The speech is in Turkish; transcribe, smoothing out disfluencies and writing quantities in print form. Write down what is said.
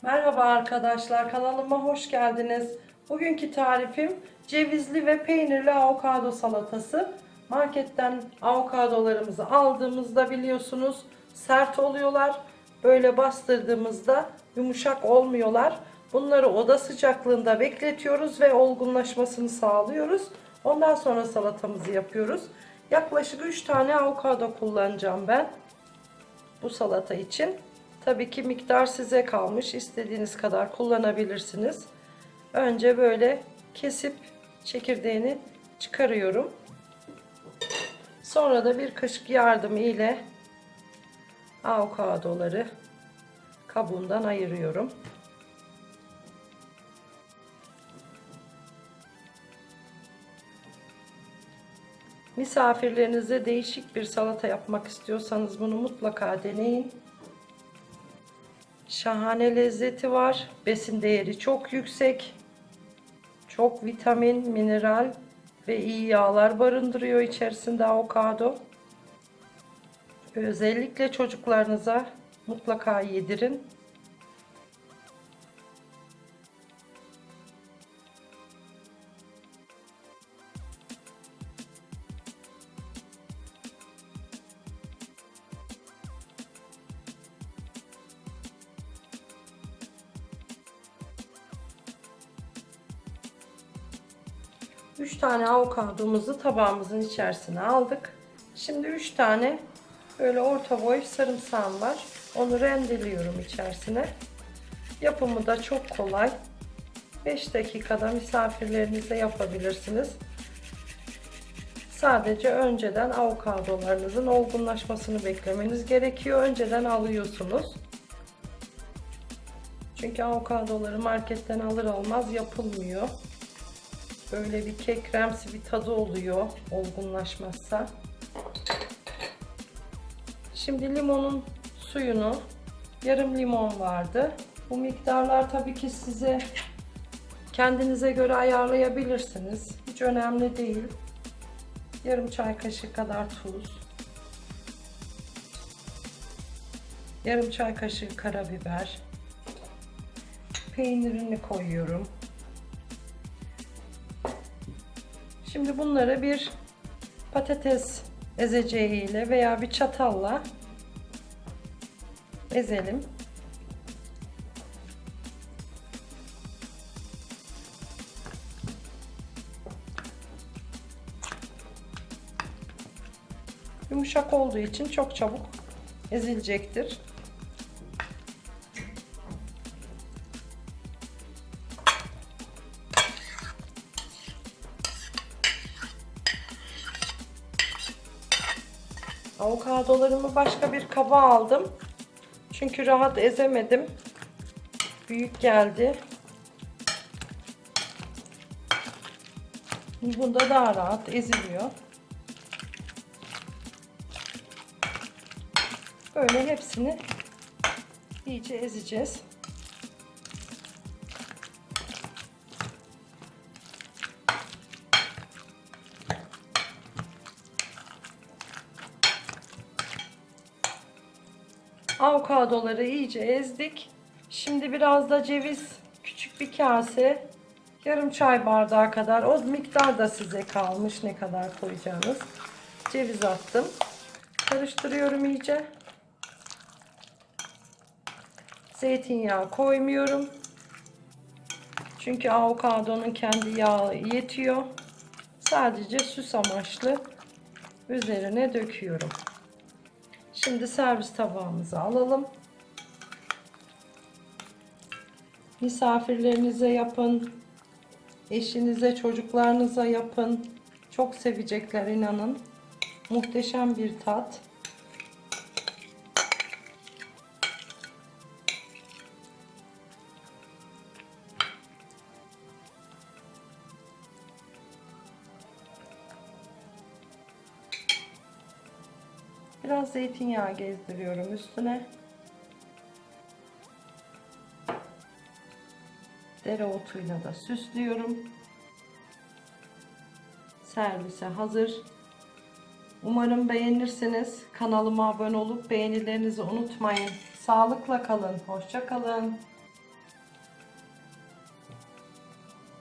Merhaba arkadaşlar, kanalıma hoş geldiniz. Bugünkü tarifim cevizli ve peynirli avokado salatası. Marketten avokadolarımızı aldığımızda biliyorsunuz sert oluyorlar. Böyle bastırdığımızda yumuşak olmuyorlar. Bunları oda sıcaklığında bekletiyoruz ve olgunlaşmasını sağlıyoruz. Ondan sonra salatamızı yapıyoruz. Yaklaşık 3 tane avokado kullanacağım ben bu salata için. Tabii ki miktar size kalmış. İstediğiniz kadar kullanabilirsiniz. Önce böyle kesip çekirdeğini çıkarıyorum. Sonra da bir kaşık yardımı ile avokadoları kabuğundan ayırıyorum. Misafirlerinize değişik bir salata yapmak istiyorsanız bunu mutlaka deneyin. Şahane lezzeti var. Besin değeri çok yüksek. Çok vitamin, mineral ve iyi yağlar barındırıyor içerisinde avokado. Özellikle çocuklarınıza mutlaka yedirin. Üç tane avokadomuzu tabağımızın içerisine aldık. Şimdi 3 tane böyle orta boy sarımsağım var. Onu rendeliyorum içerisine. Yapımı da çok kolay. 5 dakikada misafirlerinize yapabilirsiniz. Sadece önceden avokadolarınızın olgunlaşmasını beklemeniz gerekiyor. Önceden alıyorsunuz. Çünkü avokadoları marketten alır almaz yapılmıyor. Böyle bir kekremsi bir tadı oluyor olgunlaşmazsa. Şimdi limonun suyunu, yarım limon vardı. Bu miktarlar tabii ki size kendinize göre ayarlayabilirsiniz. Hiç önemli değil. Yarım çay kaşığı kadar tuz. Yarım çay kaşığı karabiber. Peynirini koyuyorum. Şimdi bunları bir patates ezeceğiyle veya bir çatalla ezelim. Yumuşak olduğu için çok çabuk ezilecektir. Avokadolarımı başka bir kaba aldım. Çünkü rahat ezemedim. Büyük geldi. Bunda daha rahat eziliyor. Böyle hepsini iyice ezeceğiz. Avokadoları iyice ezdik. Şimdi biraz da ceviz, küçük bir kase, yarım çay bardağı kadar, o miktar da size kalmış ne kadar koyacağınız. Ceviz attım. Karıştırıyorum iyice. Zeytinyağı koymuyorum. Çünkü avokadonun kendi yağı yetiyor. Sadece süs amaçlı üzerine döküyorum. Şimdi servis tabağımıza alalım. Misafirlerinize yapın. Eşinize, çocuklarınıza yapın. Çok sevecekler, inanın. Muhteşem bir tat. Biraz zeytinyağı gezdiriyorum üstüne. Dereotuyla da süslüyorum. Servise hazır. Umarım beğenirsiniz. Kanalıma abone olup beğenilerinizi unutmayın. Sağlıkla kalın. Hoşça kalın.